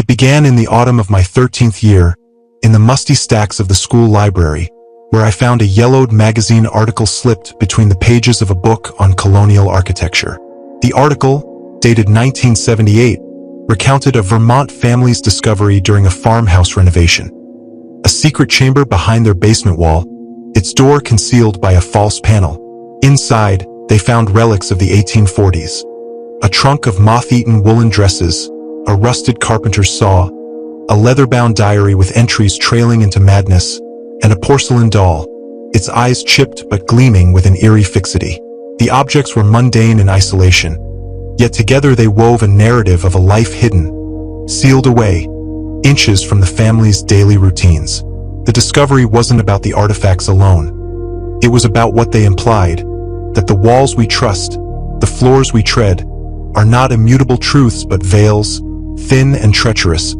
It began in the autumn of my 13th year, in the musty stacks of the school library, where I found a yellowed magazine article slipped between the pages of a book on colonial architecture. The article, dated 1978, recounted a Vermont family's discovery during a farmhouse renovation. A secret chamber behind their basement wall, its door concealed by a false panel. Inside, they found relics of the 1840s. A trunk of moth-eaten woolen dresses, a rusted carpenter's saw, a leather-bound diary with entries trailing into madness, and a porcelain doll, its eyes chipped but gleaming with an eerie fixity. The objects were mundane in isolation, yet together they wove a narrative of a life hidden, sealed away, inches from the family's daily routines. The discovery wasn't about the artifacts alone. It was about what they implied, that the walls we trust, the floors we tread, are not immutable truths but veils, thin and treacherous,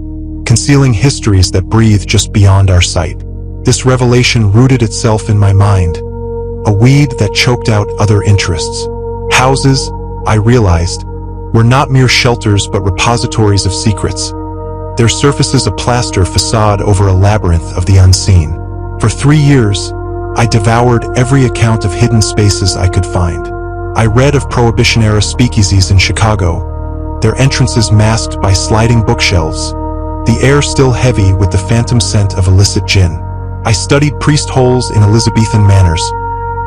concealing histories that breathe just beyond our sight. This revelation rooted itself in my mind, a weed that choked out other interests. Houses, I realized, were not mere shelters but repositories of secrets, their surfaces a plaster facade over a labyrinth of the unseen. For 3 years, I devoured every account of hidden spaces I could find. I read of Prohibition-era speakeasies in Chicago, their entrances masked by sliding bookshelves, the air still heavy with the phantom scent of illicit gin. I studied priest holes in Elizabethan manors,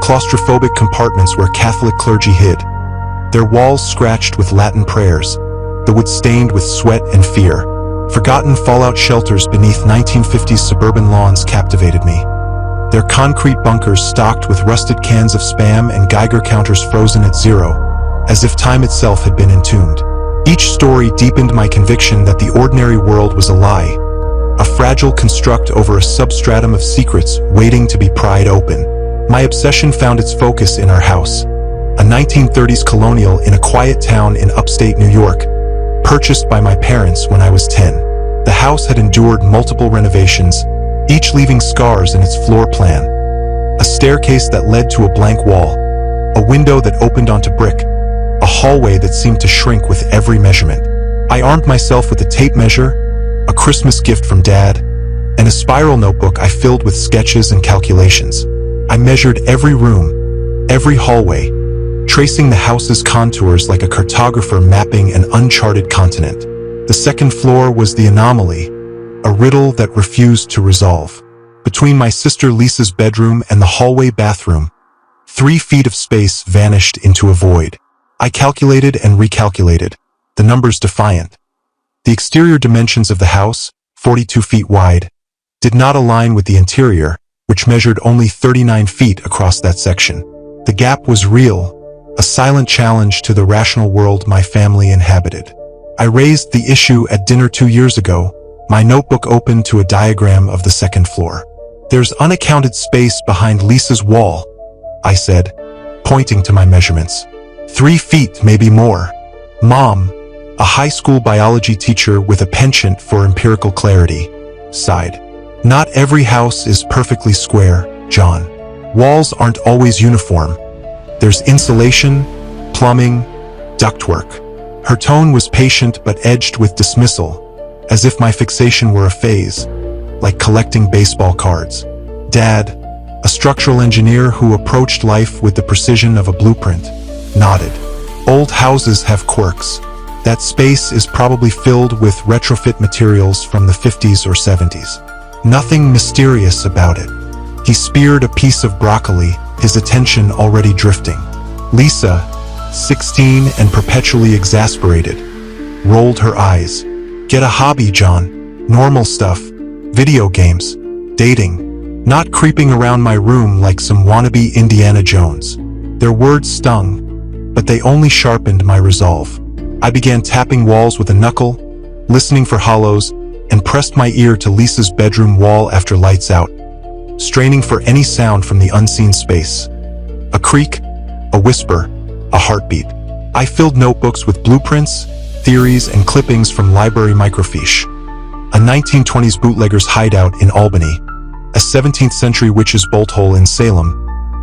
claustrophobic compartments where Catholic clergy hid, their walls scratched with Latin prayers, the wood stained with sweat and fear. Forgotten fallout shelters beneath 1950s suburban lawns captivated me, their concrete bunkers stocked with rusted cans of Spam and Geiger counters frozen at zero, as if time itself had been entombed. Each story deepened my conviction that the ordinary world was a lie, a fragile construct over a substratum of secrets waiting to be pried open. My obsession found its focus in our house, a 1930s colonial in a quiet town in upstate New York, purchased by my parents when I was 10. The house had endured multiple renovations, each leaving scars in its floor plan. A staircase that led to a blank wall, a window that opened onto brick, a hallway that seemed to shrink with every measurement. I armed myself with a tape measure, a Christmas gift from Dad, and a spiral notebook I filled with sketches and calculations. I measured every room, every hallway, tracing the house's contours like a cartographer mapping an uncharted continent. The second floor was the anomaly, a riddle that refused to resolve. Between my sister Lisa's bedroom and the hallway bathroom, 3 feet of space vanished into a void. I calculated and recalculated, the numbers defiant. The exterior dimensions of the house, 42 feet wide, did not align with the interior, which measured only 39 feet across that section. The gap was real, a silent challenge to the rational world my family inhabited. I raised the issue at dinner 2 years ago, my notebook open to a diagram of the second floor. "There's unaccounted space behind Lisa's wall," I said, pointing to my measurements. 3 feet, maybe more. Mom, a high school biology teacher with a penchant for empirical clarity, sighed. "Not every house is perfectly square, John. Walls aren't always uniform. There's insulation, plumbing, ductwork." Her tone was patient but edged with dismissal, as if my fixation were a phase, like collecting baseball cards. Dad, a structural engineer who approached life with the precision of a blueprint, nodded. "Old houses have quirks. That space is probably filled with retrofit materials from the 50s or 70s. Nothing mysterious about it." He speared a piece of broccoli, his attention already drifting. Lisa, 16 and perpetually exasperated, rolled her eyes. "Get a hobby, John. Normal stuff. Video games. Dating. Not creeping around my room like some wannabe Indiana Jones." Their words stung, but they only sharpened my resolve. I began tapping walls with a knuckle, listening for hollows, and pressed my ear to Lisa's bedroom wall after lights out, straining for any sound from the unseen space. A creak, a whisper, a heartbeat. I filled notebooks with blueprints, theories, and clippings from library microfiche. A 1920s bootlegger's hideout in Albany, a 17th century witch's bolt hole in Salem,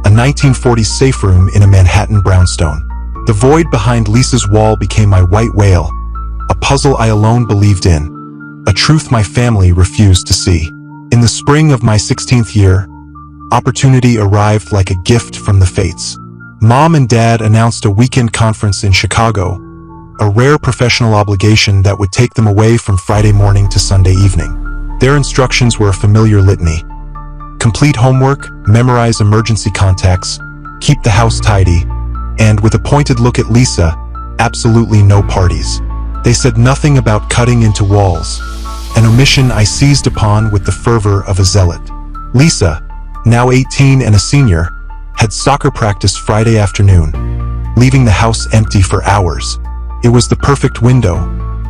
a 1940s safe room in a Manhattan brownstone. The void behind Lisa's wall became my white whale, a puzzle I alone believed in. a truth my family refused to see. In the spring of my 16th year, opportunity arrived like a gift from the fates. Mom and Dad announced a weekend conference in Chicago, a rare professional obligation that would take them away from Friday morning to Sunday evening. Their instructions were a familiar litany. Complete homework, memorize emergency contacts, keep the house tidy, and with a pointed look at Lisa, absolutely no parties. They said nothing about cutting into walls, an omission I seized upon with the fervor of a zealot. Lisa, now 18 and a senior, had soccer practice Friday afternoon, leaving the house empty for hours. It was the perfect window,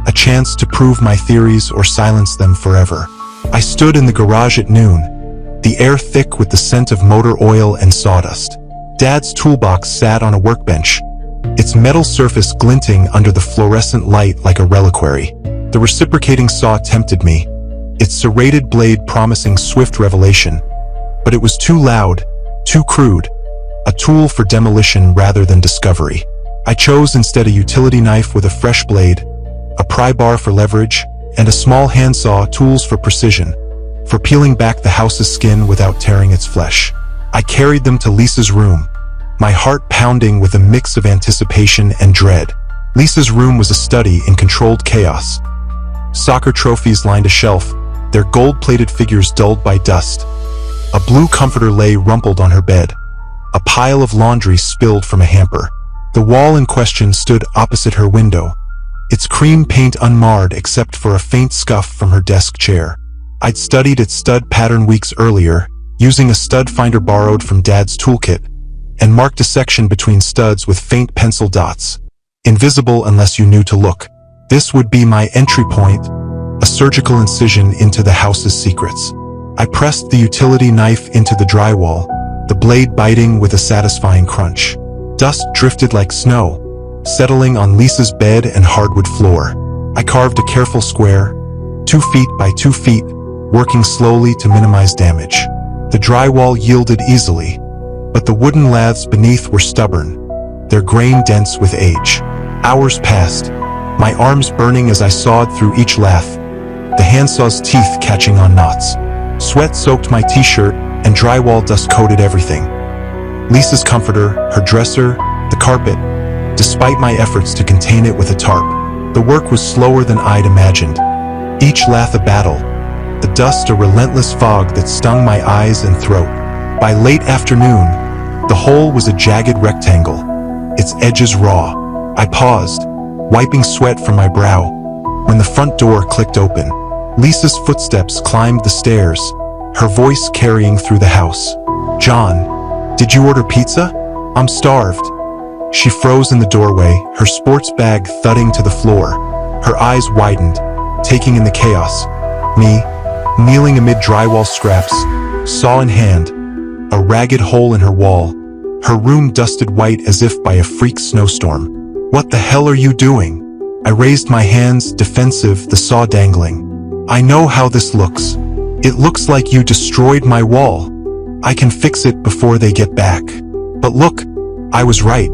a chance to prove my theories or silence them forever. I stood in the garage at noon, the air thick with the scent of motor oil and sawdust. Dad's toolbox sat on a workbench, its metal surface glinting under the fluorescent light like a reliquary. The reciprocating saw tempted me, its serrated blade promising swift revelation, but it was too loud, too crude, a tool for demolition rather than discovery. I chose instead a utility knife with a fresh blade, a pry bar for leverage, and a small handsaw, tools for precision, for peeling back the house's skin without tearing its flesh. I carried them to Lisa's room, my heart pounding with a mix of anticipation and dread. Lisa's room was a study in controlled chaos. Soccer trophies lined a shelf, their gold-plated figures dulled by dust. A blue comforter lay rumpled on her bed. A pile of laundry spilled from a hamper. The wall in question stood opposite her window, its cream paint unmarred except for a faint scuff from her desk chair. I'd studied its stud pattern weeks earlier, using a stud finder borrowed from Dad's toolkit, and marked a section between studs with faint pencil dots, invisible unless you knew to look. This would be my entry point, a surgical incision into the house's secrets. I pressed the utility knife into the drywall, the blade biting with a satisfying crunch. Dust drifted like snow, settling on Lisa's bed and hardwood floor. I carved a careful square, 2 feet by 2 feet, working slowly to minimize damage. The drywall yielded easily, but the wooden laths beneath were stubborn, their grain dense with age. Hours passed, my arms burning as I sawed through each lath, the handsaw's teeth catching on knots. Sweat soaked my t-shirt, and drywall dust coated everything. Lisa's comforter, her dresser, the carpet, despite my efforts to contain it with a tarp. The work was slower than I'd imagined. Each lath a battle, the dust a relentless fog that stung my eyes and throat. By late afternoon, the whole was a jagged rectangle, its edges raw. I paused, wiping sweat from my brow, when the front door clicked open. Lisa's footsteps climbed the stairs, her voice carrying through the house. "John, did you order pizza? I'm starved." She froze in the doorway, her sports bag thudding to the floor. Her eyes widened, taking in the chaos. Me, kneeling amid drywall scraps, saw in hand, a ragged hole in her wall, her room dusted white as if by a freak snowstorm. "What the hell are you doing?" I raised my hands, defensive, the saw dangling. "I know how this looks. It looks like you destroyed my wall. I can fix it before they get back." But look, I was right.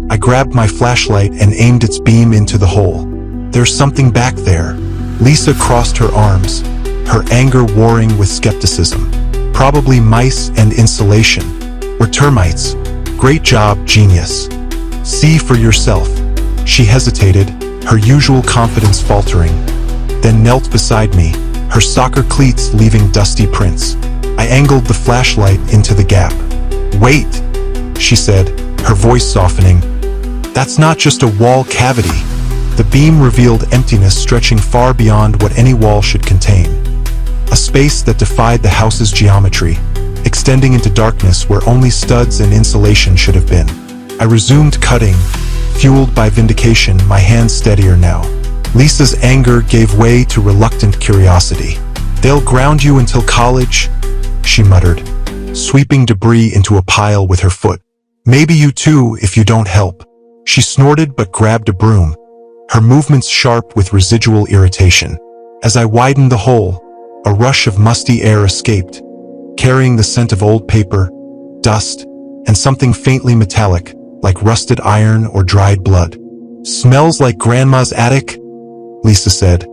I grabbed my flashlight and aimed its beam into the hole. "There's something back there." Lisa crossed her arms, her anger warring with skepticism. "Probably mice and insulation. Or termites. Great job, genius. See for yourself." She hesitated, her usual confidence faltering, then knelt beside me, her soccer cleats leaving dusty prints. I angled the flashlight into the gap. "Wait," she said, her voice softening. "That's not just a wall cavity." The beam revealed emptiness stretching far beyond what any wall should contain. A space that defied the house's geometry, extending into darkness where only studs and insulation should have been. I resumed cutting, fueled by vindication, my hands steadier now. Lisa's anger gave way to reluctant curiosity. "They'll ground you until college," she muttered, sweeping debris into a pile with her foot. "Maybe you too if you don't help." She snorted but grabbed a broom, her movements sharp with residual irritation. As I widened the hole, a rush of musty air escaped, carrying the scent of old paper, dust, and something faintly metallic, like rusted iron or dried blood. "Smells like Grandma's attic," Lisa said,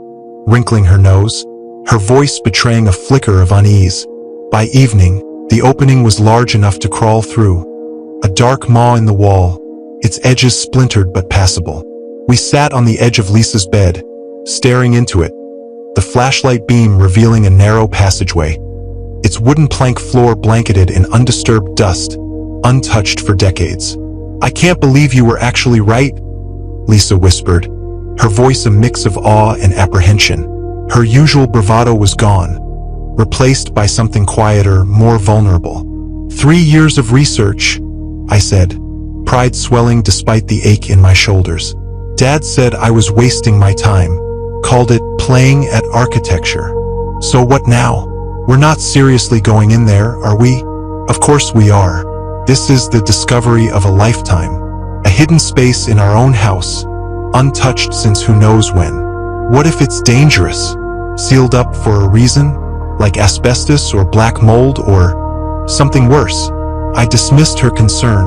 wrinkling her nose, her voice betraying a flicker of unease. By evening, the opening was large enough to crawl through. A dark maw in the wall, its edges splintered but passable. We sat on the edge of Lisa's bed, staring into it, the flashlight beam revealing a narrow passageway, its wooden plank floor blanketed in undisturbed dust, untouched for decades. "I can't believe you were actually right," Lisa whispered, her voice a mix of awe and apprehension. Her usual bravado was gone, replaced by something quieter, more vulnerable. "3 years of research," I said, pride swelling despite the ache in my shoulders. "Dad said I was wasting my time, called it playing at architecture. So what now? We're not seriously going in there, are we?" "Of course we are. This is the discovery of a lifetime. A hidden space in our own house, untouched since who knows when. What if it's dangerous? Sealed up for a reason? Like asbestos or black mold or something worse?" I dismissed her concern,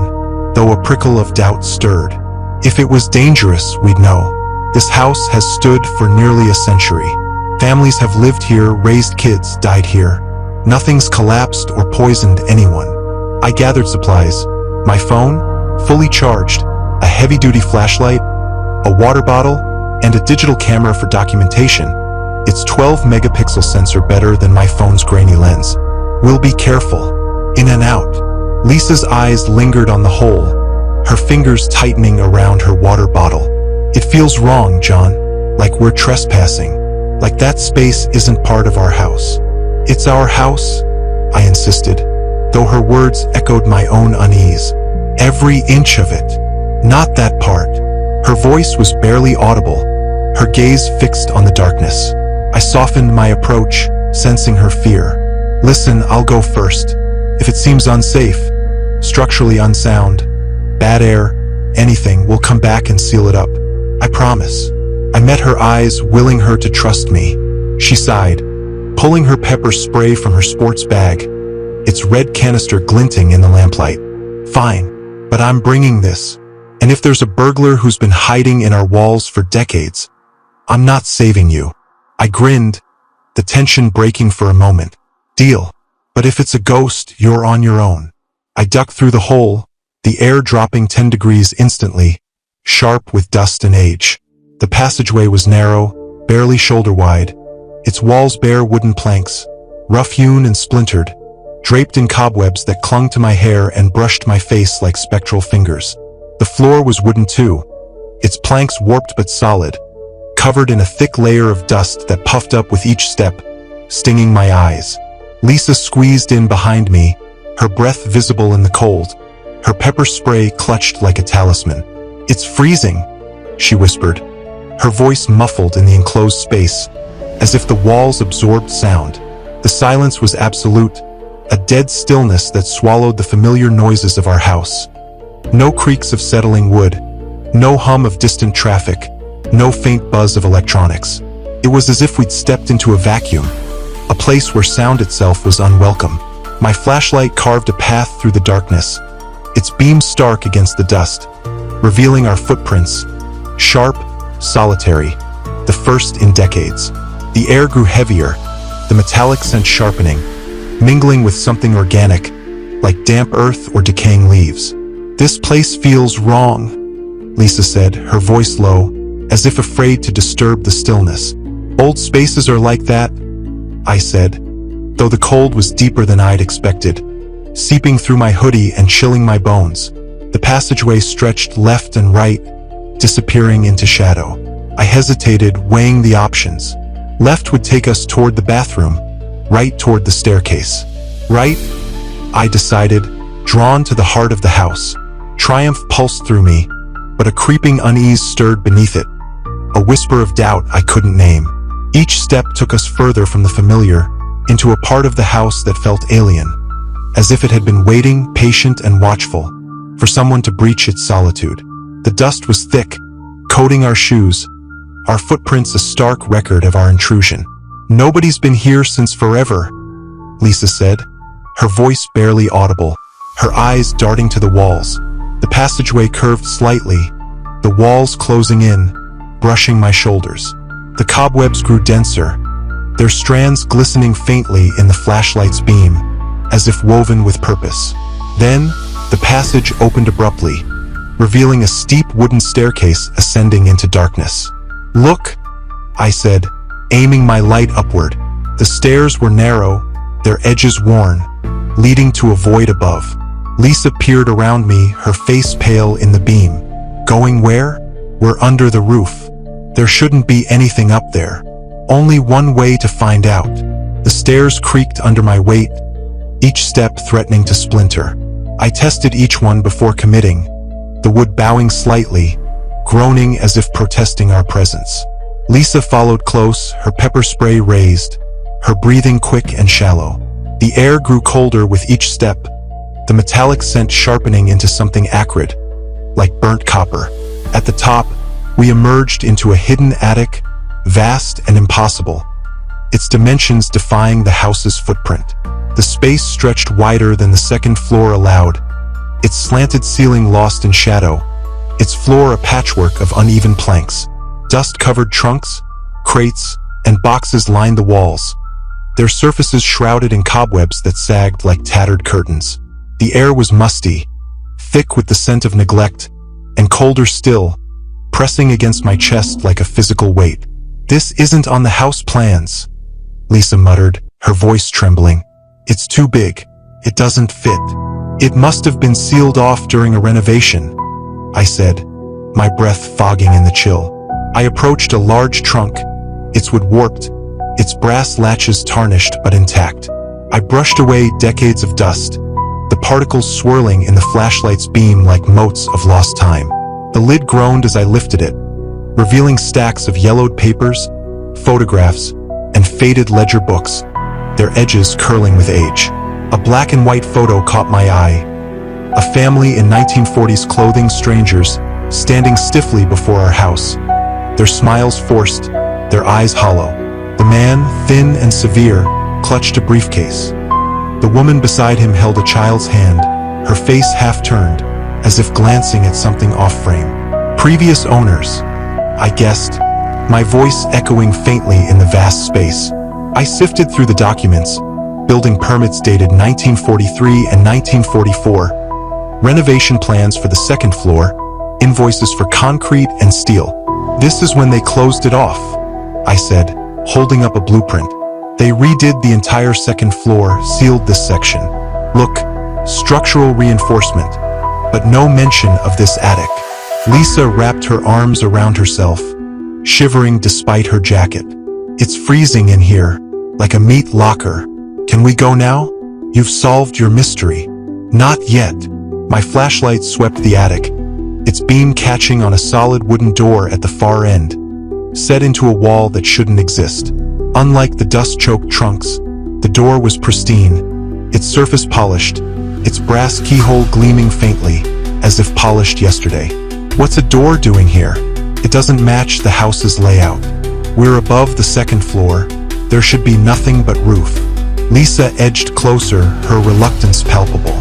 though a prickle of doubt stirred. "If it was dangerous, we'd know. This house has stood for nearly a century. Families have lived here, raised kids, died here. Nothing's collapsed or poisoned anyone." I gathered supplies, my phone, fully charged, a heavy-duty flashlight, a water bottle, and a digital camera for documentation. Its 12-megapixel sensor better than my phone's grainy lens. "We'll be careful. In and out." Lisa's eyes lingered on the hole, her fingers tightening around her water bottle. "It feels wrong, John, like we're trespassing, like that space isn't part of our house." "It's our house," I insisted, though her words echoed my own unease. "Every inch of it. Not that part." Her voice was barely audible, her gaze fixed on the darkness. I softened my approach, sensing her fear. "Listen, I'll go first. If it seems unsafe, structurally unsound, bad air, anything, we'll come back and seal it up. I promise." I met her eyes, willing her to trust me. She sighed, pulling her pepper spray from her sports bag, its red canister glinting in the lamplight. "Fine, but I'm bringing this. And if there's a burglar who's been hiding in our walls for decades, I'm not saving you." I grinned, the tension breaking for a moment. "Deal. But if it's a ghost, you're on your own." I ducked through the hole, the air dropping 10 degrees instantly, sharp with dust and age. The passageway was narrow, barely shoulder-wide, its walls bare wooden planks, rough-hewn and splintered, draped in cobwebs that clung to my hair and brushed my face like spectral fingers. The floor was wooden too, its planks warped but solid, covered in a thick layer of dust that puffed up with each step, stinging my eyes. Lisa squeezed in behind me, her breath visible in the cold, her pepper spray clutched like a talisman. "It's freezing," she whispered, her voice muffled in the enclosed space, as if the walls absorbed sound. The silence was absolute, a dead stillness that swallowed the familiar noises of our house. No creaks of settling wood, no hum of distant traffic, no faint buzz of electronics. It was as if we'd stepped into a vacuum, a place where sound itself was unwelcome. My flashlight carved a path through the darkness, its beam stark against the dust, revealing our footprints, sharp, solitary, the first in decades. The air grew heavier, the metallic scent sharpening, mingling with something organic, like damp earth or decaying leaves. "This place feels wrong," Lisa said, her voice low, as if afraid to disturb the stillness. "Old spaces are like that," I said, though the cold was deeper than I'd expected, seeping through my hoodie and chilling my bones. The passageway stretched left and right, disappearing into shadow. I hesitated, weighing the options. Left would take us toward the bathroom, right toward the staircase. Right, I decided, drawn to the heart of the house. Triumph pulsed through me, but a creeping unease stirred beneath it, a whisper of doubt I couldn't name. Each step took us further from the familiar, into a part of the house that felt alien, as if it had been waiting, patient and watchful, for someone to breach its solitude. The dust was thick, coating our shoes, our footprints a stark record of our intrusion. "Nobody's been here since forever," Lisa said, her voice barely audible, her eyes darting to the walls. The passageway curved slightly, the walls closing in, brushing my shoulders. The cobwebs grew denser, their strands glistening faintly in the flashlight's beam, as if woven with purpose. Then, the passage opened abruptly, revealing a steep wooden staircase ascending into darkness. "Look," I said, aiming my light upward. The stairs were narrow, their edges worn, leading to a void above. Lisa peered around me, her face pale in the beam. "Going where?" "We're under the roof. There shouldn't be anything up there. Only one way to find out." The stairs creaked under my weight, each step threatening to splinter. I tested each one before committing, the wood bowing slightly, groaning as if protesting our presence. Lisa followed close, her pepper spray raised, her breathing quick and shallow. The air grew colder with each step, the metallic scent sharpening into something acrid, like burnt copper. At the top, we emerged into a hidden attic, vast and impossible, its dimensions defying the house's footprint. The space stretched wider than the second floor allowed, its slanted ceiling lost in shadow, its floor a patchwork of uneven planks. Dust-covered trunks, crates, and boxes lined the walls, their surfaces shrouded in cobwebs that sagged like tattered curtains. The air was musty, thick with the scent of neglect, and colder still, pressing against my chest like a physical weight. "This isn't on the house plans," Lisa muttered, her voice trembling. "It's too big. It doesn't fit. It must have been sealed off during a renovation," I said, my breath fogging in the chill. I approached a large trunk, its wood warped, its brass latches tarnished but intact. I brushed away decades of dust, the particles swirling in the flashlight's beam like motes of lost time. The lid groaned as I lifted it, revealing stacks of yellowed papers, photographs, and faded ledger books, their edges curling with age. A black and white photo caught my eye. A family in 1940s clothing, strangers, standing stiffly before our house, their smiles forced, their eyes hollow. The man, thin and severe, clutched a briefcase. The woman beside him held a child's hand, her face half-turned, as if glancing at something off-frame. "Previous owners," I guessed, my voice echoing faintly in the vast space. I sifted through the documents, building permits dated 1943 and 1944, renovation plans for the second floor, invoices for concrete and steel. "This is when they closed it off," I said, holding up a blueprint. "They redid the entire second floor, sealed this section. Look, structural reinforcement, but no mention of this attic." Lisa wrapped her arms around herself, shivering despite her jacket. "It's freezing in here, like a meat locker. Can we go now? You've solved your mystery." "Not yet." My flashlight swept the attic, its beam catching on a solid wooden door at the far end, set into a wall that shouldn't exist. Unlike the dust-choked trunks, the door was pristine, its surface polished, its brass keyhole gleaming faintly, as if polished yesterday. "What's a door doing here? It doesn't match the house's layout. We're above the second floor. There should be nothing but roof." Lisa edged closer, her reluctance palpable.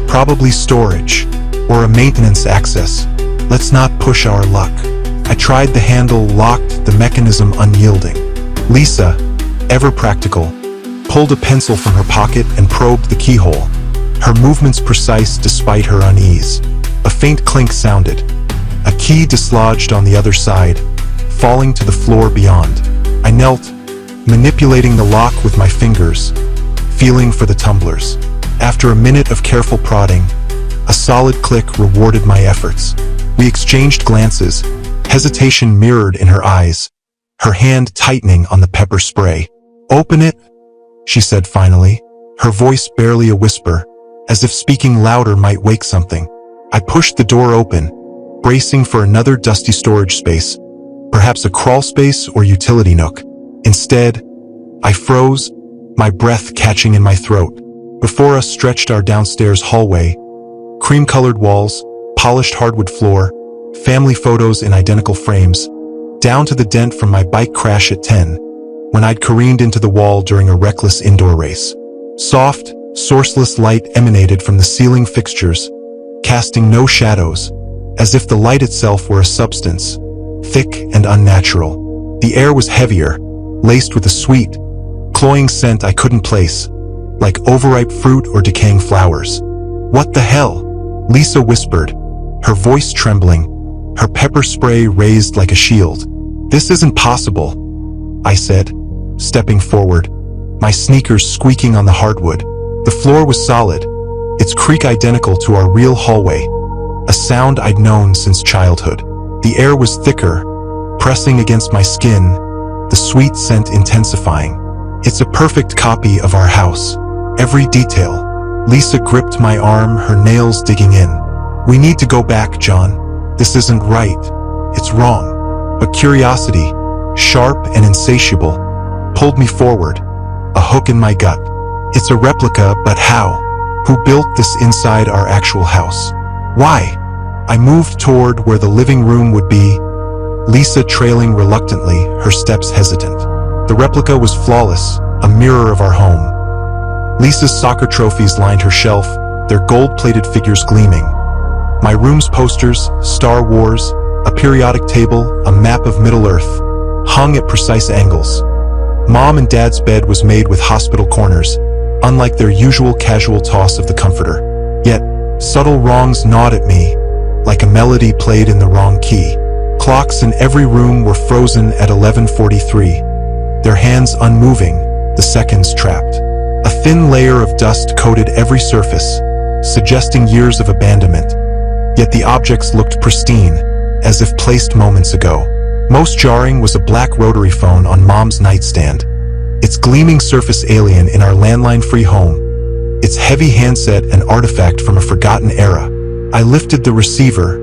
"Probably storage, or a maintenance access. Let's not push our luck." I tried the handle, locked, the mechanism unyielding. Lisa, ever practical, pulled a pencil from her pocket and probed the keyhole, her movements precise despite her unease. A faint clink sounded. A key dislodged on the other side, falling to the floor beyond. I knelt, manipulating the lock with my fingers, feeling for the tumblers. After a minute of careful prodding, a solid click rewarded my efforts. We exchanged glances, hesitation mirrored in her eyes, her hand tightening on the pepper spray. "Open it," she said finally, her voice barely a whisper, as if speaking louder might wake something. I pushed the door open, bracing for another dusty storage space, perhaps a crawl space or utility nook. Instead, I froze, my breath catching in my throat. Before us stretched our downstairs hallway, cream-colored walls, polished hardwood floor, family photos in identical frames, down to the dent from my bike crash at 10, when I'd careened into the wall during a reckless indoor race. Soft, sourceless light emanated from the ceiling fixtures, casting no shadows, as if the light itself were a substance, thick and unnatural. The air was heavier, laced with a sweet, cloying scent I couldn't place, like overripe fruit or decaying flowers. "What the hell?" Lisa whispered, her voice trembling, her pepper spray raised like a shield. "This isn't possible," I said, stepping forward, my sneakers squeaking on the hardwood. The floor was solid, its creak identical to our real hallway, a sound I'd known since childhood. The air was thicker, pressing against my skin, the sweet scent intensifying. "It's a perfect copy of our house. Every detail." Lisa gripped my arm, her nails digging in. "We need to go back, John. This isn't right. It's wrong." But curiosity, sharp and insatiable, pulled me forward, a hook in my gut. "It's a replica, but how? Who built this inside our actual house? Why?" I moved toward where the living room would be, Lisa trailing reluctantly, her steps hesitant. The replica was flawless, a mirror of our home. Lisa's soccer trophies lined her shelf, their gold-plated figures gleaming. My room's posters, Star Wars, a periodic table, a map of Middle-earth, hung at precise angles. Mom and Dad's bed was made with hospital corners, unlike their usual casual toss of the comforter. Yet, subtle wrongs gnawed at me, like a melody played in the wrong key. Clocks in every room were frozen at 11:43, their hands unmoving, the seconds trapped. A thin layer of dust coated every surface, suggesting years of abandonment. Yet the objects looked pristine, as if placed moments ago. Most jarring was a black rotary phone on Mom's nightstand, its gleaming surface alien in our landline-free home, its heavy handset an artifact from a forgotten era. I lifted the receiver,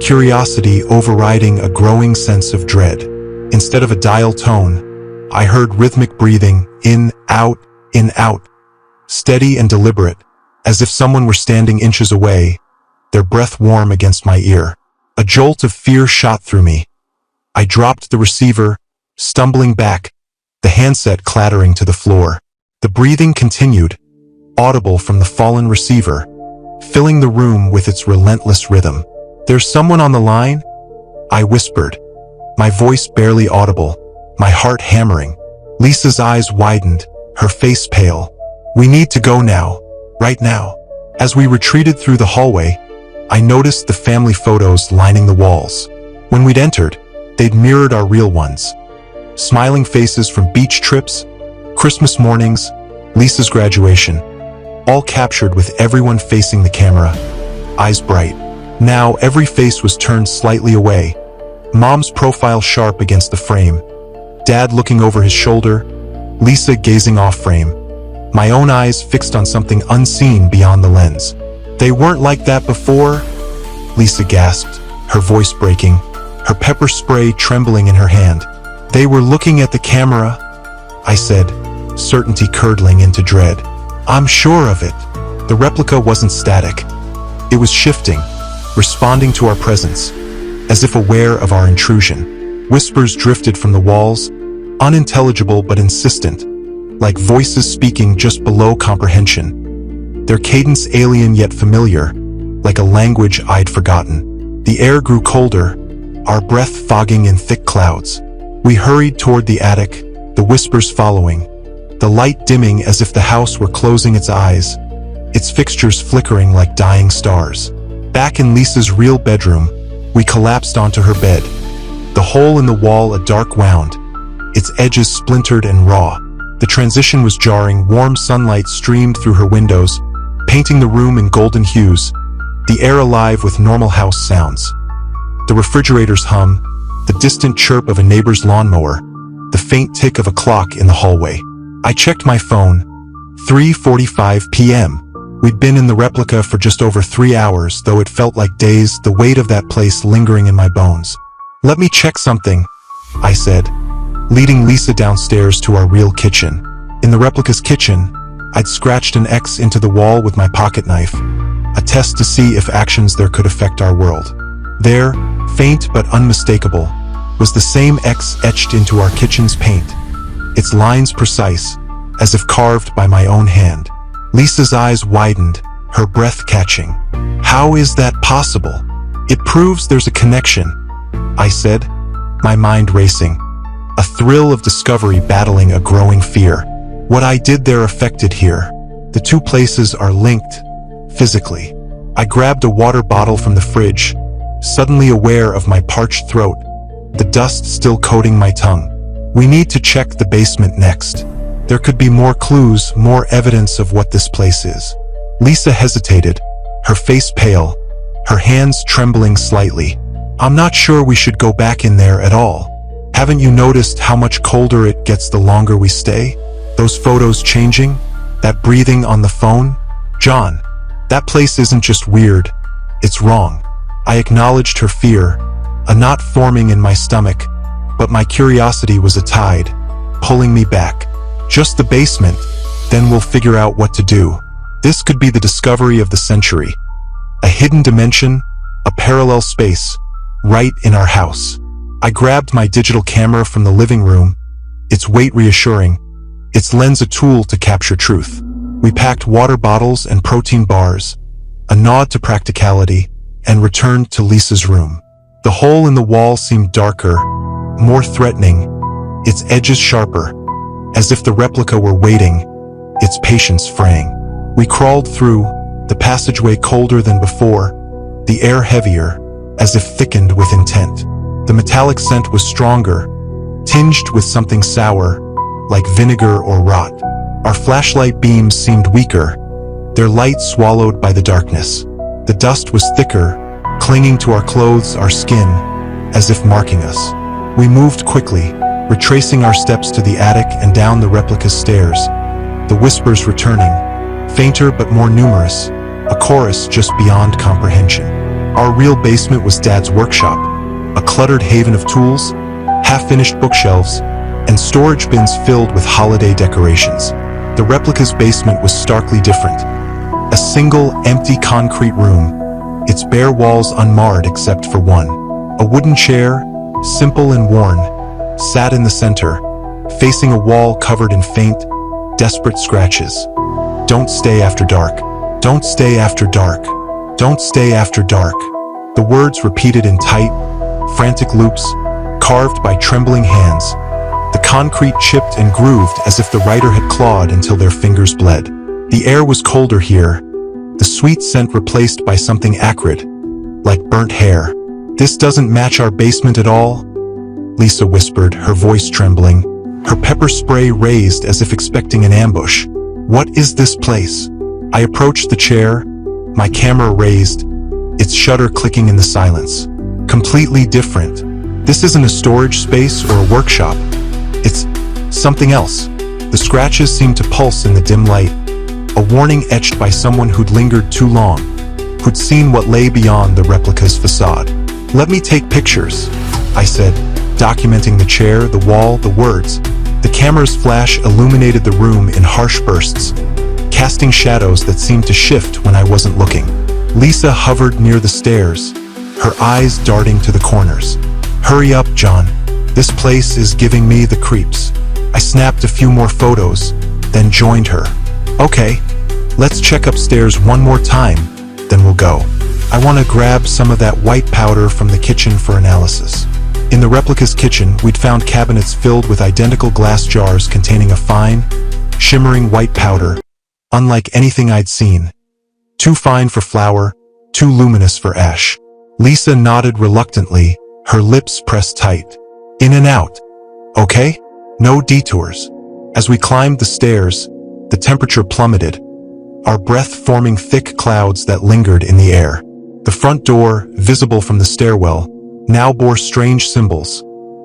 curiosity overriding a growing sense of dread. Instead of a dial tone, I heard rhythmic breathing, in, out, steady and deliberate, as if someone were standing inches away, their breath warm against my ear. A jolt of fear shot through me. I dropped the receiver, stumbling back, the handset clattering to the floor. The breathing continued, audible from the fallen receiver, filling the room with its relentless rhythm. "There's someone on the line?" I whispered, my voice barely audible, my heart hammering. Lisa's eyes widened, her face pale. "We need to go now, right now." As we retreated through the hallway, I noticed the family photos lining the walls. When we'd entered, they'd mirrored our real ones. Smiling faces from beach trips, Christmas mornings, Lisa's graduation, all captured with everyone facing the camera, eyes bright. Now every face was turned slightly away, Mom's profile sharp against the frame, Dad looking over his shoulder, Lisa gazing off frame, my own eyes fixed on something unseen beyond the lens. "They weren't like that before," Lisa gasped, her voice breaking, her pepper spray trembling in her hand. "They were looking at the camera," I said, certainty curdling into dread. "I'm sure of it." The replica wasn't static. It was shifting, responding to our presence, as if aware of our intrusion. Whispers drifted from the walls, unintelligible but insistent, like voices speaking just below comprehension. Their cadence alien yet familiar, like a language I'd forgotten. The air grew colder, our breath fogging in thick clouds. We hurried toward the attic, the whispers following, the light dimming as if the house were closing its eyes, its fixtures flickering like dying stars. Back in Lisa's real bedroom, we collapsed onto her bed, the hole in the wall a dark wound, its edges splintered and raw. The transition was jarring, warm sunlight streamed through her windows, painting the room in golden hues, the air alive with normal house sounds. The refrigerator's hum, the distant chirp of a neighbor's lawnmower, the faint tick of a clock in the hallway. I checked my phone. 3:45 p.m. We'd been in the replica for just over 3 hours, though it felt like days, the weight of that place lingering in my bones. "Let me check something," I said, leading Lisa downstairs to our real kitchen. In the replica's kitchen, I'd scratched an X into the wall with my pocket knife, a test to see if actions there could affect our world. There, faint but unmistakable, was the same X etched into our kitchen's paint, its lines precise, as if carved by my own hand. Lisa's eyes widened, her breath catching. "How is that possible?" "It proves there's a connection," I said, my mind racing. a thrill of discovery battling a growing fear. What I did there affected here. The two places are linked, physically. I grabbed a water bottle from the fridge, suddenly aware of my parched throat, the dust still coating my tongue. We need to check the basement next. There could be more clues, more evidence of what this place is. Lisa hesitated, her face pale, her hands trembling slightly. I'm not sure we should go back in there at all. Haven't you noticed how much colder it gets the longer we stay? Those photos changing? That breathing on the phone? John, that place isn't just weird, it's wrong. I acknowledged her fear, a knot forming in my stomach, but my curiosity was a tide, pulling me back. Just the basement, then we'll figure out what to do. This could be the discovery of the century. A hidden dimension, a parallel space, right in our house. I grabbed my digital camera from the living room, its weight reassuring, its lens a tool to capture truth. We packed water bottles and protein bars, a nod to practicality, and returned to Lisa's room. The hole in the wall seemed darker, more threatening, its edges sharper, as if the replica were waiting, its patience fraying. We crawled through, the passageway colder than before, the air heavier, as if thickened with intent. The metallic scent was stronger, tinged with something sour, like vinegar or rot. Our flashlight beams seemed weaker, their light swallowed by the darkness. The dust was thicker, clinging to our clothes, our skin, as if marking us. We moved quickly, retracing our steps to the attic and down the replica's stairs, the whispers returning, fainter but more numerous, a chorus just beyond comprehension. Our real basement was Dad's workshop, a cluttered haven of tools, half-finished bookshelves, and storage bins filled with holiday decorations. The replica's basement was starkly different. A single, empty concrete room, its bare walls unmarred except for one. A wooden chair, simple and worn, sat in the center, facing a wall covered in faint, desperate scratches. Don't stay after dark. Don't stay after dark. Don't stay after dark. The words repeated in tight, frantic loops, carved by trembling hands. The concrete chipped and grooved as if the writer had clawed until their fingers bled. The air was colder here, the sweet scent replaced by something acrid, like burnt hair. This doesn't match our basement at all, Lisa whispered, her voice trembling, her pepper spray raised as if expecting an ambush. What is this place? I approached the chair, my camera raised, its shutter clicking in the silence. Completely different. This isn't a storage space or a workshop. It's something else. The scratches seemed to pulse in the dim light, a warning etched by someone who'd lingered too long, who'd seen what lay beyond the replica's facade. Let me take pictures, I said, documenting the chair, the wall, the words. The camera's flash illuminated the room in harsh bursts, casting shadows that seemed to shift when I wasn't looking. Lisa hovered near the stairs, her eyes darting to the corners. Hurry up, John. This place is giving me the creeps. I snapped a few more photos, then joined her. Okay, let's check upstairs one more time, then we'll go. I want to grab some of that white powder from the kitchen for analysis. In the replica's kitchen, we'd found cabinets filled with identical glass jars containing a fine, shimmering white powder, unlike anything I'd seen. Too fine for flour, too luminous for ash. Lisa nodded reluctantly, her lips pressed tight. In and out. Okay? No detours. As we climbed the stairs, the temperature plummeted, our breath forming thick clouds that lingered in the air. The front door, visible from the stairwell, now bore strange symbols,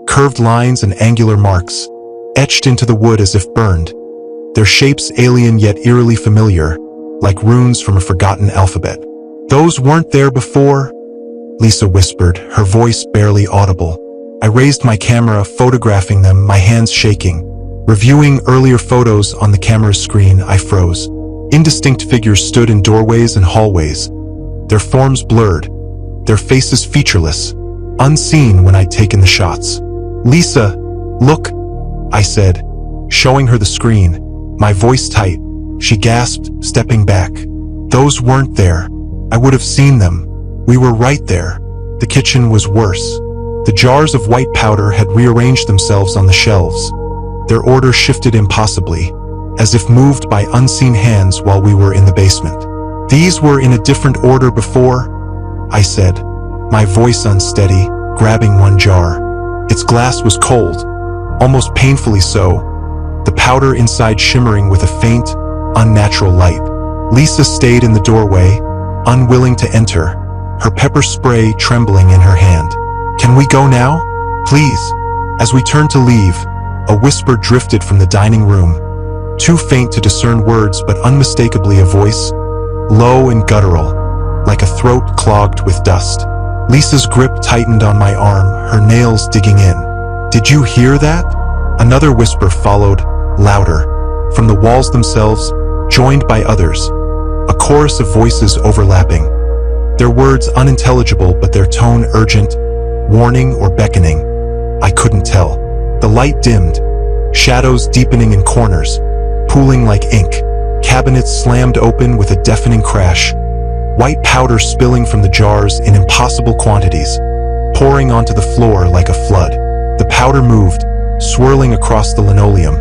curved lines and angular marks, etched into the wood as if burned, their shapes alien yet eerily familiar, like runes from a forgotten alphabet. Those weren't there before, Lisa whispered, her voice barely audible. I raised my camera, photographing them, my hands shaking. Reviewing earlier photos on the camera's screen, I froze. Indistinct figures stood in doorways and hallways, their forms blurred, their faces featureless, unseen when I'd taken the shots. Lisa, look, I said, showing her the screen, my voice tight. She gasped, stepping back. Those weren't there. I would have seen them. We were right there. The kitchen was worse. The jars of white powder had rearranged themselves on the shelves. Their order shifted impossibly, as if moved by unseen hands while we were in the basement. "These were in a different order before," I said, my voice unsteady, grabbing one jar. Its glass was cold, almost painfully so, the powder inside shimmering with a faint, unnatural light. Lisa stayed in the doorway, unwilling to enter, her pepper spray trembling in her hand. "Can we go now? Please?" As we turned to leave, a whisper drifted from the dining room, too faint to discern words but unmistakably a voice, low and guttural, like a throat clogged with dust. Lisa's grip tightened on my arm, her nails digging in. "Did you hear that?" Another whisper followed, louder, from the walls themselves, joined by others, a chorus of voices overlapping, their words unintelligible but their tone urgent, warning or beckoning. I couldn't tell. The light dimmed, shadows deepening in corners, pooling like ink. Cabinets slammed open with a deafening crash, white powder spilling from the jars in impossible quantities, pouring onto the floor like a flood. The powder moved, swirling across the linoleum,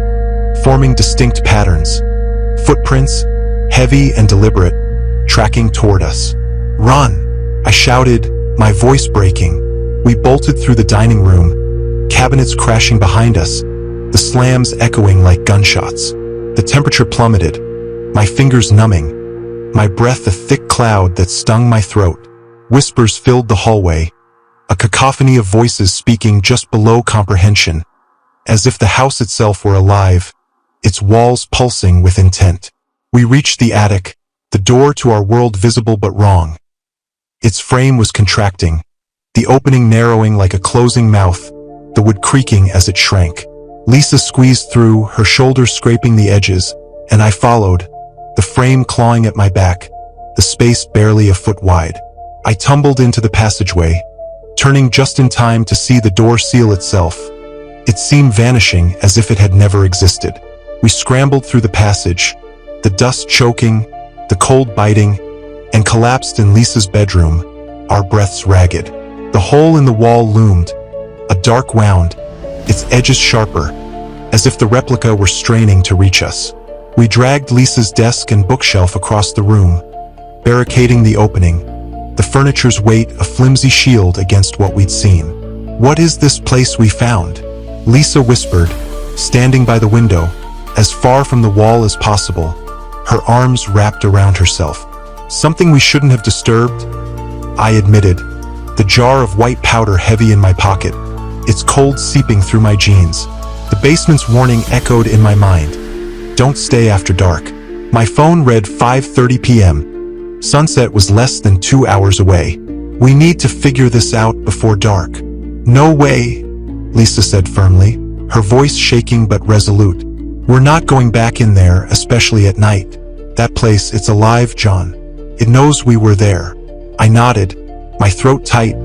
forming distinct patterns. Footprints, heavy and deliberate, tracking toward us. "Run!" I shouted, my voice breaking. We bolted through the dining room, cabinets crashing behind us, the slams echoing like gunshots. The temperature plummeted, my fingers numbing, my breath a thick cloud that stung my throat. Whispers filled the hallway, a cacophony of voices speaking just below comprehension, as if the house itself were alive, its walls pulsing with intent. We reached the attic, the door to our world visible but wrong. Its frame was contracting, the opening narrowing like a closing mouth, the wood creaking as it shrank. Lisa squeezed through, her shoulders scraping the edges, and I followed, the frame clawing at my back, the space barely a foot wide. I tumbled into the passageway, turning just in time to see the door seal itself. It seemed vanishing as if it had never existed. We scrambled through the passage, the dust choking, the cold biting, and collapsed in Lisa's bedroom, our breaths ragged. The hole in the wall loomed, a dark wound, its edges sharper, as if the replica were straining to reach us. We dragged Lisa's desk and bookshelf across the room, barricading the opening, the furniture's weight a flimsy shield against what we'd seen. "What is this place we found?" Lisa whispered, standing by the window, as far from the wall as possible, her arms wrapped around herself. "Something we shouldn't have disturbed," I admitted, the jar of white powder heavy in my pocket, its cold seeping through my jeans. The basement's warning echoed in my mind. "Don't stay after dark." My phone read 5:30 p.m. Sunset was less than 2 hours away. "We need to figure this out before dark." "No way," Lisa said firmly, her voice shaking but resolute. "We're not going back in there, especially at night. That place, it's alive, John. It knows we were there." I nodded, my throat tight,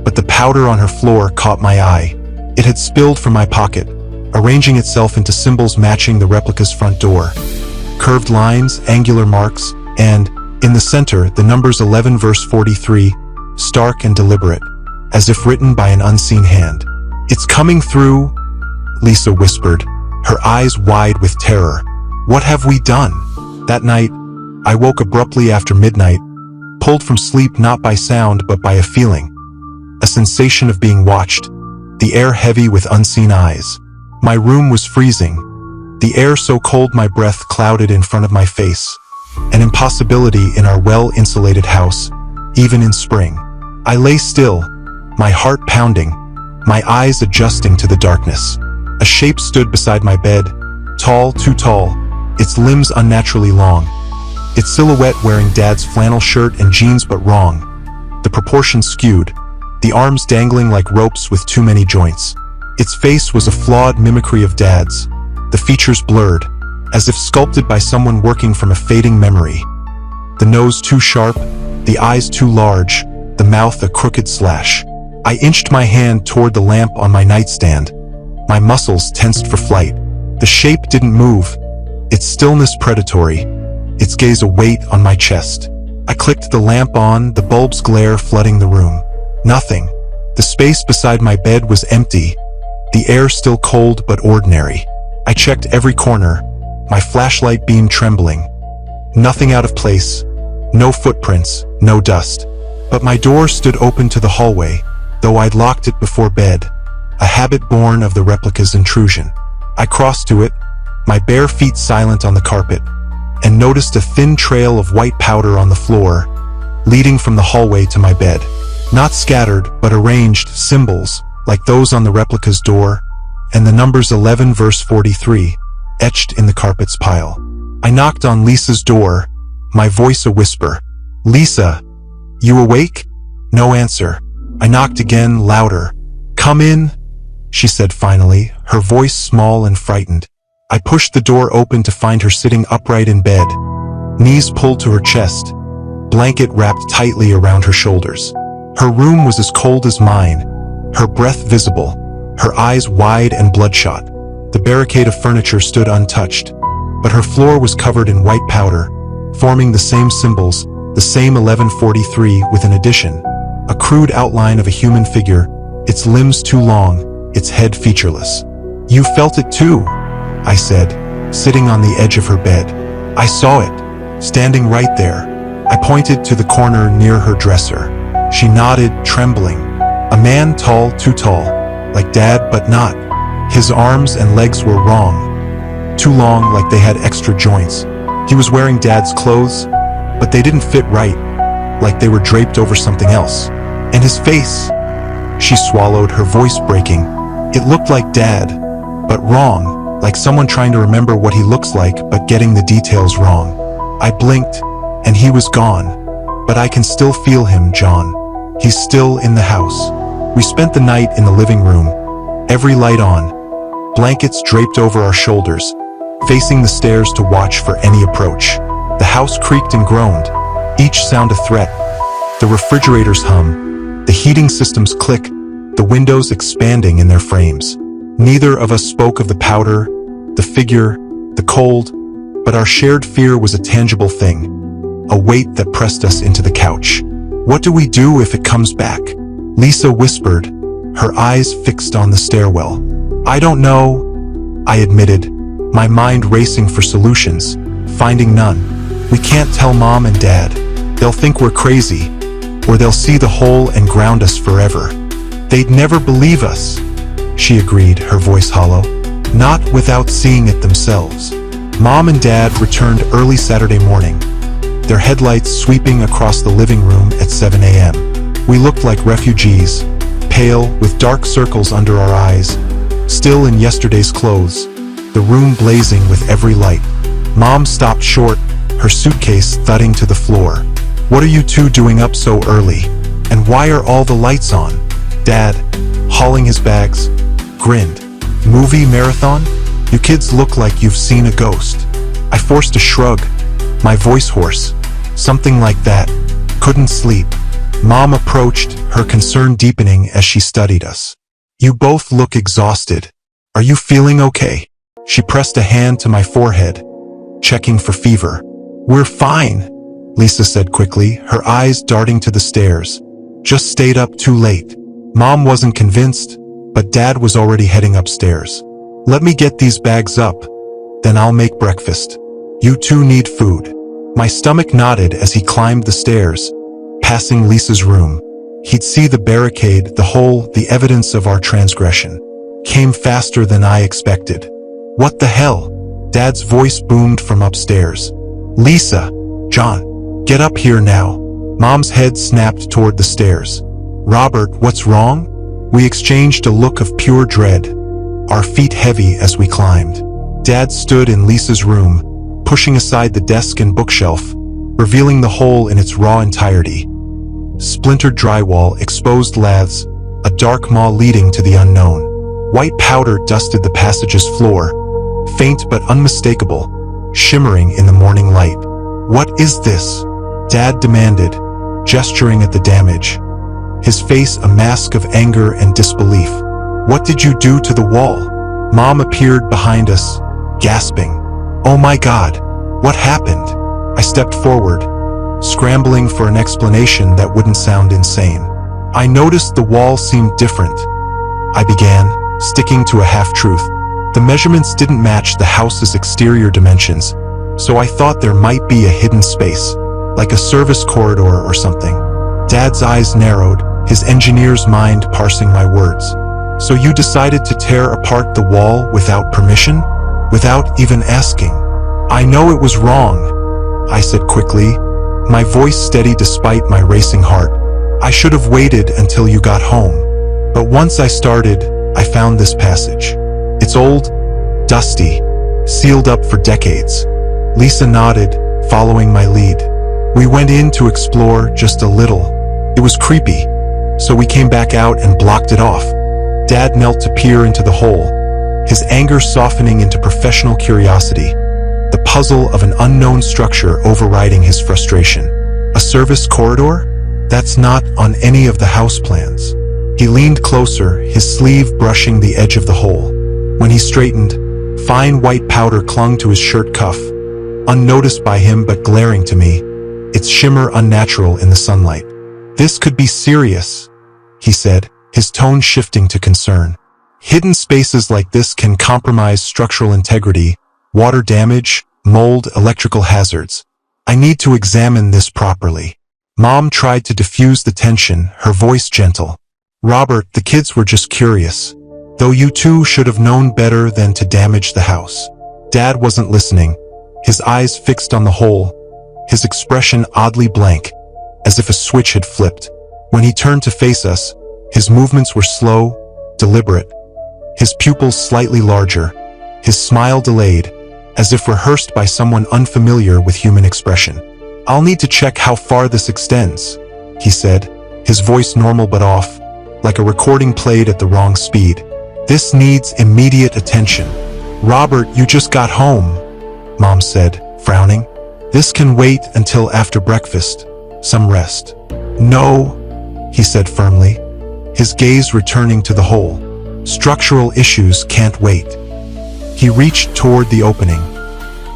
but the powder on her floor caught my eye. It had spilled from my pocket, arranging itself into symbols matching the replica's front door. Curved lines, angular marks, and, in the center, the numbers 11 verse 43, stark and deliberate, as if written by an unseen hand. "It's coming through," Lisa whispered, her eyes wide with terror. "What have we done?" That night, I woke abruptly after midnight, pulled from sleep not by sound but by a feeling. A sensation of being watched, the air heavy with unseen eyes. My room was freezing, the air so cold my breath clouded in front of my face. An impossibility in our well-insulated house, even in spring. I lay still, my heart pounding, my eyes adjusting to the darkness. A shape stood beside my bed, tall, too tall, its limbs unnaturally long, its silhouette wearing Dad's flannel shirt and jeans but wrong, the proportions skewed, the arms dangling like ropes with too many joints. Its face was a flawed mimicry of Dad's, the features blurred, as if sculpted by someone working from a fading memory. The nose too sharp, the eyes too large, the mouth a crooked slash. I inched my hand toward the lamp on my nightstand, my muscles tensed for flight. The shape didn't move, its stillness predatory, its gaze a weight on my chest. I clicked the lamp on, the bulb's glare flooding the room. Nothing. The space beside my bed was empty, the air still cold but ordinary. I checked every corner, my flashlight beam trembling. Nothing out of place, no footprints, no dust. But my door stood open to the hallway, though I'd locked it before bed, a habit born of the replica's intrusion. I crossed to it, my bare feet silent on the carpet, and noticed a thin trail of white powder on the floor, leading from the hallway to my bed. Not scattered, but arranged symbols, like those on the replica's door, and the numbers 11 verse 43, etched in the carpet's pile. I knocked on Lisa's door, my voice a whisper. "Lisa, you awake?" No answer. I knocked again, louder. "Come in," she said finally, her voice small and frightened. I pushed the door open to find her sitting upright in bed, knees pulled to her chest, blanket wrapped tightly around her shoulders. Her room was as cold as mine, her breath visible, her eyes wide and bloodshot. The barricade of furniture stood untouched, but her floor was covered in white powder, forming the same symbols, the same 1143 with an addition, a crude outline of a human figure, its limbs too long, its head featureless. "You felt it too," I said, sitting on the edge of her bed. "I saw it, standing right there." I pointed to the corner near her dresser. She nodded, trembling. A man tall, too tall, like Dad but not. His arms and legs were wrong, too long like they had extra joints. He was wearing Dad's clothes, but they didn't fit right, like they were draped over something else. And his face. She swallowed, her voice breaking. It looked like Dad, but wrong, like someone trying to remember what he looks like but getting the details wrong. I blinked, and he was gone. But I can still feel him, John. He's still in the house. We spent the night in the living room, every light on, blankets draped over our shoulders, facing the stairs to watch for any approach. The house creaked and groaned, each sound a threat. The refrigerators hum, the heating systems click, the windows expanding in their frames. Neither of us spoke of the powder, the figure, the cold, but our shared fear was a tangible thing, a weight that pressed us into the couch. "What do we do if it comes back?" Lisa whispered, her eyes fixed on the stairwell. "I don't know," I admitted, my mind racing for solutions, finding none. "We can't tell Mom and Dad. They'll think we're crazy, or they'll see the hole and ground us forever. They'd never believe us," she agreed, her voice hollow. "Not without seeing it themselves." Mom and Dad returned early Saturday morning, their headlights sweeping across the living room at 7 a.m. We looked like refugees, pale, with dark circles under our eyes, still in yesterday's clothes, the room blazing with every light. Mom stopped short, her suitcase thudding to the floor. "What are you two doing up so early? And why are all the lights on?" Dad, hauling his bags, grinned. "Movie marathon? You kids look like you've seen a ghost." I forced a shrug, my voice hoarse. "Something like that. Couldn't sleep." Mom approached, her concern deepening as she studied us. "You both look exhausted. Are you feeling okay?" She pressed a hand to my forehead, checking for fever. "We're fine," Lisa said quickly, her eyes darting to the stairs. "Just stayed up too late." Mom wasn't convinced, but Dad was already heading upstairs. "Let me get these bags up, then I'll make breakfast. You two need food." My stomach nodded as he climbed the stairs, passing Lisa's room. He'd see the barricade, the hole, the evidence of our transgression. Came faster than I expected. "What the hell?" Dad's voice boomed from upstairs. "Lisa, John, get up here now." Mom's head snapped toward the stairs. "Robert, what's wrong?" We exchanged a look of pure dread, our feet heavy as we climbed. Dad stood in Lisa's room, pushing aside the desk and bookshelf, revealing the hole in its raw entirety. Splintered drywall, exposed laths, a dark maw leading to the unknown. White powder dusted the passage's floor, faint but unmistakable, shimmering in the morning light. "What is this?" Dad demanded, gesturing at the damage, his face a mask of anger and disbelief. "What did you do to the wall?" Mom appeared behind us, gasping. "Oh my God, what happened?" I stepped forward, scrambling for an explanation that wouldn't sound insane. I noticed the wall seemed different. I began, sticking to a half-truth. The measurements didn't match the house's exterior dimensions, so I thought there might be a hidden space, like a service corridor or something. Dad's eyes narrowed, his engineer's mind parsing my words. So you decided to tear apart the wall without permission? Without even asking? I know it was wrong, I said quickly, my voice steady despite my racing heart. I should have waited until you got home. But once I started, I found this passage. It's old, dusty, sealed up for decades. Lisa nodded, following my lead. We went in to explore just a little. It was creepy, so we came back out and blocked it off. Dad knelt to peer into the hole, his anger softening into professional curiosity, the puzzle of an unknown structure overriding his frustration. A service corridor? That's not on any of the house plans. He leaned closer, his sleeve brushing the edge of the hole. When he straightened, fine white powder clung to his shirt cuff, unnoticed by him but glaring to me, its shimmer unnatural in the sunlight. This could be serious, he said, his tone shifting to concern. Hidden spaces like this can compromise structural integrity, water damage, mold, electrical hazards. I need to examine this properly. Mom tried to diffuse the tension, her voice gentle. Robert, the kids were just curious. Though you two should have known better than to damage the house. Dad wasn't listening, his eyes fixed on the hole, his expression oddly blank, as if a switch had flipped. When he turned to face us, his movements were slow, deliberate, his pupils slightly larger, his smile delayed, as if rehearsed by someone unfamiliar with human expression. I'll need to check how far this extends, he said, his voice normal but off, like a recording played at the wrong speed. This needs immediate attention. Robert, you just got home, Mom said, frowning. This can wait until after breakfast. Some rest. No, he said firmly, his gaze returning to the hole. Structural issues can't wait. He reached toward the opening,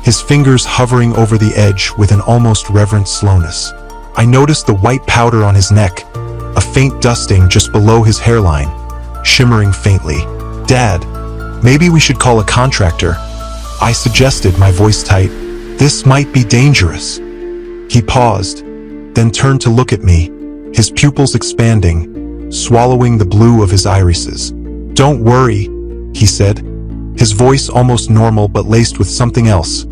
his fingers hovering over the edge with an almost reverent slowness. I noticed the white powder on his neck, a faint dusting just below his hairline, shimmering faintly. Dad, maybe we should call a contractor, I suggested, my voice tight. This might be dangerous. He paused, then turned to look at me, his pupils expanding, swallowing the blue of his irises. Don't worry, he said, his voice almost normal but laced with something else,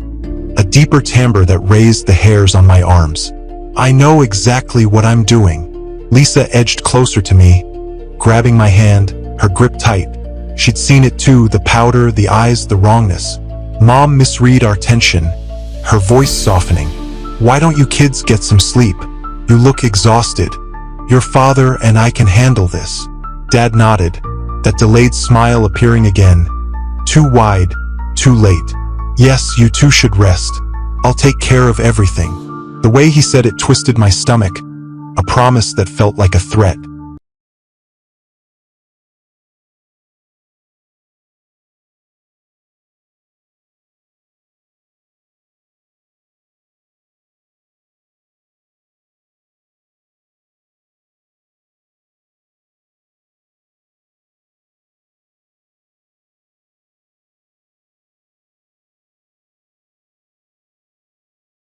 a deeper timbre that raised the hairs on my arms. I know exactly what I'm doing. Lisa edged closer to me, grabbing my hand, her grip tight. She'd seen it too, the powder, the eyes, the wrongness. Mom misread our tension, her voice softening. Why don't you kids get some sleep? You look exhausted. Your father and I can handle this. Dad nodded, that delayed smile appearing again. Too wide, too late. Yes, you two should rest. I'll take care of everything. The way he said it twisted my stomach, a promise that felt like a threat.